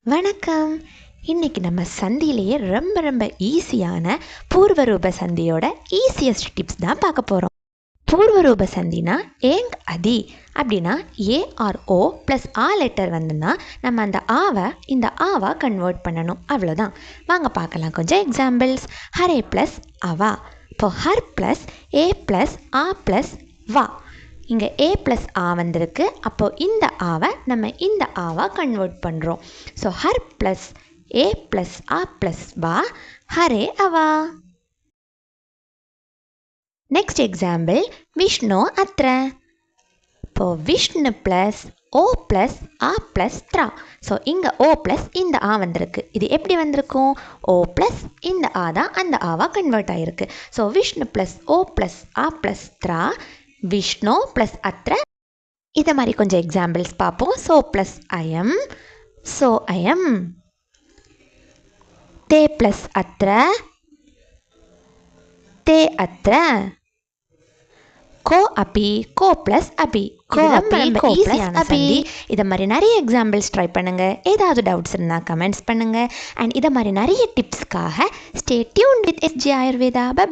வணக்கம். இன்னைக்கு நம்ம சந்தியிலேயே ரொம்ப ஈஸியான பூர்வரூப சந்தியோட ஈஸியஸ்ட் டிப்ஸ் தான் பார்க்க போகிறோம். பூர்வரூப சந்தினா ஏங் அதி அப்படின்னா ஏஆர்ஓ ப்ளஸ் ஆ லெட்டர் வந்துன்னா நம்ம அந்த ஆவை இந்த ஆவா கன்வெர்ட் பண்ணணும், அவ்வளோதான். வாங்க பார்க்கலாம் கொஞ்சம் எக்ஸாம்பிள்ஸ். ஹரே ப்ளஸ் அவா. இப்போ ஹர் ப்ளஸ் ஏ ப்ளஸ் ஆ ப்ளஸ் வா. இங்கே ஏ ப்ளஸ் ஆ வந்திருக்கு. அப்போது இந்த ஆவை நம்ம இந்த ஆவா கன்வெர்ட் பண்ணுறோம். ஸோ ஹர் ப்ளஸ் ஏ ப்ளஸ் ஆ ப்ளஸ் வா ஹரே அவா. நெக்ஸ்ட் எக்ஸாம்பிள் விஷ்ணு அத்ர. இப்போது விஷ்ணு ப்ளஸ் ஓ ப்ளஸ் ஆ ப்ளஸ் த்ரா. ஸோ இங்கே ஓ ப்ளஸ் இந்த ஆ வந்திருக்கு. இது எப்படி வந்திருக்கும்? ஓ ப்ளஸ் இந்த ஆ தான் அந்த ஆவா கன்வெர்ட் ஆகிருக்கு. ஸோ விஷ்ணு ப்ளஸ் ஓ ப்ளஸ் ஆ ப்ளஸ் த்ரா விஷ்ணு ப்ளஸ் அத்ர. இதை மாதிரி கொஞ்சம் எக்ஸாம்பிள்ஸ் பார்ப்போம். ஸோ ப்ளஸ் அயம், ஸோ அயம். தே ப்ளஸ் அத்ர, தே அத்ர. கோ அபி, கோ ப்ளஸ் அபி. கோ அபி, கோ ப்ளஸ் அபி. இதை மாதிரி நிறைய எக்ஸாம்பிள்ஸ் ட்ரை பண்ணுங்கள். ஏதாவது டவுட்ஸ் இருந்தால் கமெண்ட்ஸ் பண்ணுங்கள். அண்ட் இதை மாதிரி நிறைய டிப்ஸ்க்காக stay tuned with SJ Ayurveda. By.